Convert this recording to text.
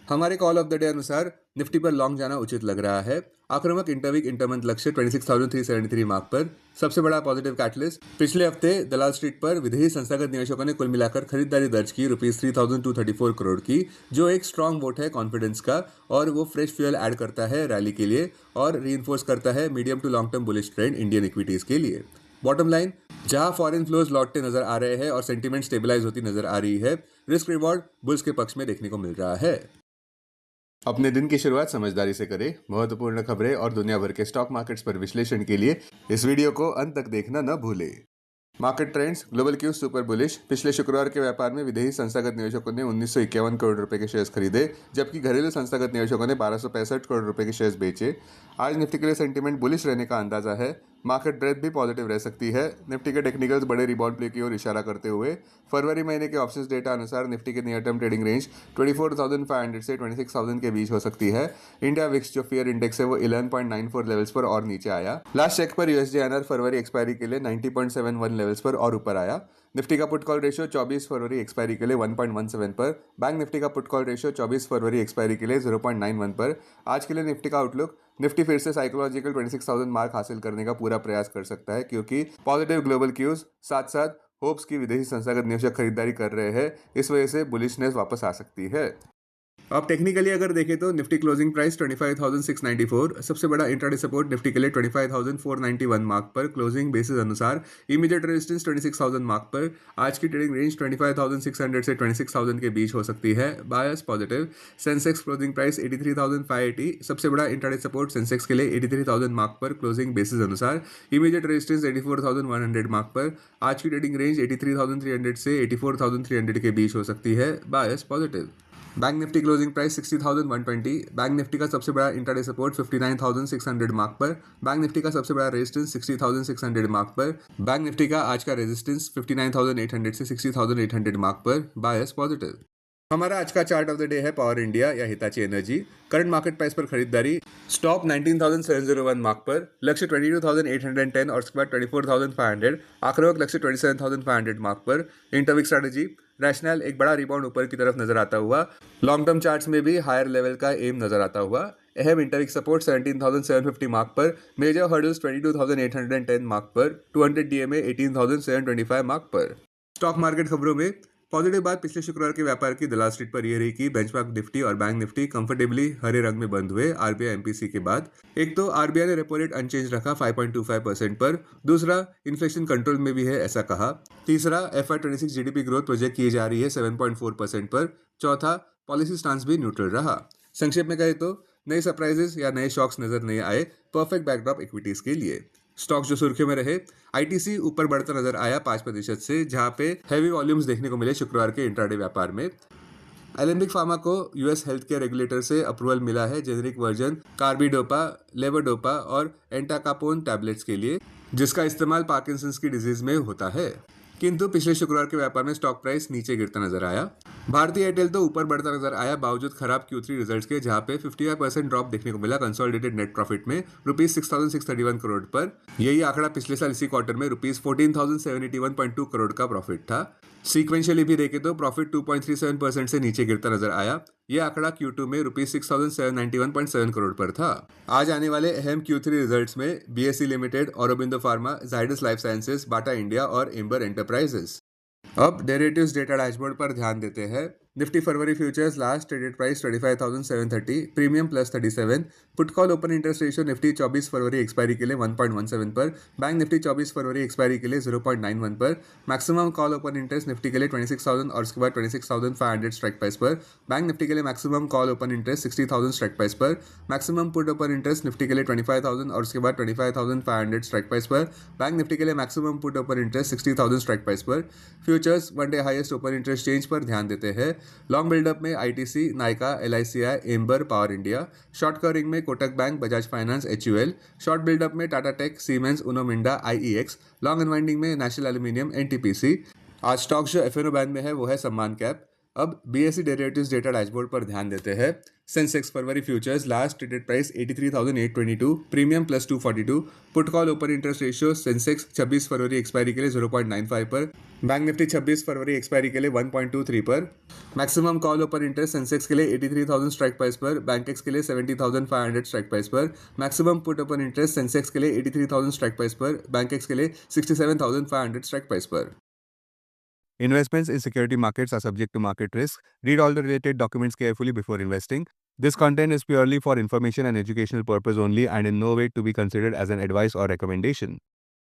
हमारे call of the day अनुसार Nifty पर लॉन्ग जाना उचित लग रहा है। आक्रामक इंटरवीक इंटरमंथ लक्ष्य 26,373 मार्क पर। सबसे बड़ा पॉजिटिव कैटलिस्ट पिछले हफ्ते दलाल स्ट्रीट पर विदेशी संस्थागत निवेशकों ने कुल मिलाकर खरीदारी दर्ज की ₹3,234 करोड़ की, जो एक स्ट्रांग वोट है कॉन्फिडेंस का और वो फ्रेश फ्यूल ऐड करता है रैली के लिए और रीइंफोर्स करता है medium to long term bullish trend Indian equities के लिए। बॉटम लाइन, जहां फॉरेन फ्लोज लौटते नजर आ रहे हैं और सेंटीमेंट स्टेबलाइज होती नजर आ रही है, रिस्क रिवॉर्ड बुल्स के पक्ष में देखने को मिल रहा है। अपने दिन की शुरुआत समझदारी से करें। महत्वपूर्ण खबरें और दुनिया भर के स्टॉक मार्केट्स पर विश्लेषण के लिए इस वीडियो को अंत तक देखना न भूलें। Market trends, global cues super bullish. पिछले शुक्रवार के व्यापार में विदेशी संस्थागत निवेशकों ने 1951 करोड़ रुपए के शेयर्स खरीदे, जबकि घरेलू संस्थागत निवेशकों ने 1265 करोड़ रुपए के शेयर्स बेचे। आज निफ्टी के लिए सेंटीमेंट बुलिश रहने का अंदाजा है। मार्केट ब्रेथ भी पॉजिटिव रह सकती है। निफ्टी के टेक्निकल्स बड़े रिबाउंड प्ले की ओर इशारा करते हुए फरवरी महीने के ऑप्शंस डेटा अनुसार निफ्टी के नियर टर्म ट्रेडिंग रेंज 24,500 से 26,000 के बीच हो सकती है। इंडिया विक्स जो फियर इंडेक्स है वो 11.94 लेवल्स पर और नीचे आया। लास्ट चेक पर यूएसडी आईएनआर फरवरी एक्सपायरी के लिए 90.71 लेवल्स पर और ऊपर आया। निफ्टी का पुट कॉल रेशियो 24 फरवरी एक्सपायरी के लिए 1.17 पर। बैंक निफ्टी का पुट कॉल रेशियो 24 फरवरी एक्सपायरी के लिए 0.91 पर। आज के लिए निफ्टी का आउटलुक, निफ्टी फिर से साइकोलॉजिकल 26,000 मार्क हासिल करने का पूरा प्रयास कर सकता है, क्योंकि पॉजिटिव ग्लोबल क्यूज साथ साथ होप्स की विदेशी संस्थागत निवेशक खरीदारी कर रहे हैं। इस वजह से बुलिशनेस वापस आ सकती है। अब टेक्निकली अगर देखें तो निफ्टी क्लोजिंग प्राइस 25,694, सबसे बड़ा इंट्राडे सपोर्ट निफ्टी के लिए 25,491 मार्क पर क्लोजिंग बेसिस अनुसार। इमीडिएट रेजिस्टेंस 26,000 मार्क पर। आज की ट्रेडिंग रेंज 25,600 से 26,000 के बीच हो सकती है। Bias positive. Sensex closing price 83,580, सबसे बड़ा इंट्राडे सपोर्ट सेंसेक्स के लिए 83,000 मार्क पर क्लोजिंग बेसिस अनुसार। इमीडिएट रेजिस्टेंस 84,100 मार्क पर। आज की ट्रेडिंग रेंज 83,300 से 84,300 के बीच हो सकती है। Bias positive. Bank Nifty closing price 60,120। Bank Nifty का सबसे बड़ा इंट्राडे सपोर्ट 59,600 मार्क पर। बैंक निफ्टी का सबसे बड़ा रेजिस्टेंस 60,600 मार्क पर। बैंक निफ्टी का आज का रेजिस्टेंस 59,800 से 60,800 मार्क पर। Bias positive. हमारा आज का चार्ट ऑफ द डे है पावर इंडिया या Hitachi Energy. Current market price पर खरीदारी, स्टॉप 19,701 मार्क पर, लक्ष्य 22,810 और उसके बाद 24,500। आक्रामक लक्ष्य 27,500 मार्क पर। इंटरवीक स्ट्रैटेजी, रैशनल एक बड़ा रिबाउंड ऊपर की तरफ नजर आता हुआ। लॉन्ग टर्म चार्ट्स में भी हायर लेवल का एम नजर आता हुआ। अहम इंटरवीक सपोर्ट 17,750 मार्क पर। मेजर हर्डल्स 22,810 मार्क पर। 200 डीएमए 18,725 मार्क पर। स्टॉक मार्केट खबरों में पॉजिटिव बात पिछले शुक्रवार के व्यापार की दलाल स्ट्रीट पर यह रही कि बेंचमार्क निफ्टी और बैंक निफ्टी कंफर्टेबली हरे रंग में बंद हुए आरबीआई एमपीसी के बाद। एक तो आरबीआई ने रेपो रेट अनचेंज रखा 5.25% पर। दूसरा, इन्फ्लेशन कंट्रोल में भी है ऐसा कहा। तीसरा, FY26 जीडीपी ग्रोथ प्रोजेक्ट की जा रही है 7.4% पर। चौथा, पॉलिसी स्टांस भी न्यूट्रल रहा। संक्षेप में कहे तो नए सरप्राइजेस या नए शॉक्स नजर नहीं आए। परफेक्ट बैकड्रॉप इक्विटीज के लिए। स्टॉक्स जो सुर्खियों में रहे, आईटीसी ऊपर बढ़ता नजर आया 5% से, जहां पे हैवी वॉल्यूम्स देखने को मिले शुक्रवार के इंट्राडे व्यापार में। एलेम्बिक फार्मा को यूएस हेल्थ केयर रेगुलेटर से अप्रूवल मिला है जेनेरिक वर्जन कार्बिडोपा, लेवोडोपा और एंटाकापोन टैबलेट्स के लिए, जिसका इस्तेमाल पार्किंसंस की डिजीज में होता है। किंतु पिछले शुक्रवार के व्यापार में स्टॉक प्राइस नीचे गिरता नजर आया। भारतीय एयरटेल तो ऊपर बढ़ता नजर आया बावजूद खराब Q3 रिजल्ट्स के, जहां पे 55% ड्रॉप देखने को मिला कंसोलिडेटेड नेट प्रॉफिट में ₹6,631 करोड़ पर। यही आंकड़ा पिछले साल इसी क्वार्टर में ₹14,781.2 करोड़ का प्रॉफिट था। सीक्वेंशियली भी देखें तो प्रॉफिट 2.37% से नीचे गिरता नजर आया। यह आंकड़ा Q2 में ₹6,791.7 करोड़ पर था। आज आने वाले अहम Q3 रिजल्ट्स में BSE limited, Aurobindo Pharma, Zydus Life Sciences, Bata India और एम्बर एंटरप्राइजेस। अब डेरिवेटिव्स डेटा डैशबोर्ड पर ध्यान देते हैं। Nifty February futures last traded price 25,730, premium +37। Put call open interest ratio Nifty 24 फरवरी एक्सपायरी के लिए 1.17 पर। बैंक निफ्टी 24 फरवरी एक्सपायरी के लिए 0.91 पर। Maximum call open interest Nifty के लिए 26,000 और उसके बाद 26,500 स्ट्राइक प्राइस पर। बैंक निफ्टी के लिए maximum call open interest 60,000 strike price पर। Maximum put open interest Nifty के लिए 25,000 और उसके बाद 25,500 स्ट्राइक प्राइस पर। बैंक निफ्टी के लिए maximum put open interest 60,000 strike price पर। Futures one day highest open interest change पर ध्यान देते हैं। लॉन्ग बिल्डअप में ITC, Nykaa, LICI, Amber, Power India. Short covering में Kotak Bank, Bajaj Finance, HUL। Short buildup में Tata Tech, Siemens, Uno Minda, IEX। Long unwinding में National Aluminium, NTPC। आज स्टॉक जो FNO बैन में है वो है सम्मान कैप। अब BSE डेरिवेटिव्स डेटा डैशबोर्ड पर ध्यान देते हैं। Sensex February futures last traded price 83,822, premium plus 242, put call open interest ratio Sensex 26 फरवरी एक्सपायरी के लिए 0.95 पर, बैंक निफ्टी 26 फरवरी एक्सपायरी के लिए 1.23 पर, maximum call open interest Sensex के लिए 83,000 स्ट्राइक प्राइस पर, बैंकेक्स के लिए 70,500 स्ट्राइक प्राइस पर, maximum put open interest Sensex के लिए 83,000 स्ट्राइक प्राइस पर, बैंकेक्स के लिए 67,500 स्ट्राइक प्राइस पर। Investments in security markets are subject to market risk. Read all the related documents carefully before investing. This content is purely for information and educational purpose only and in no way to be considered as an advice or recommendation.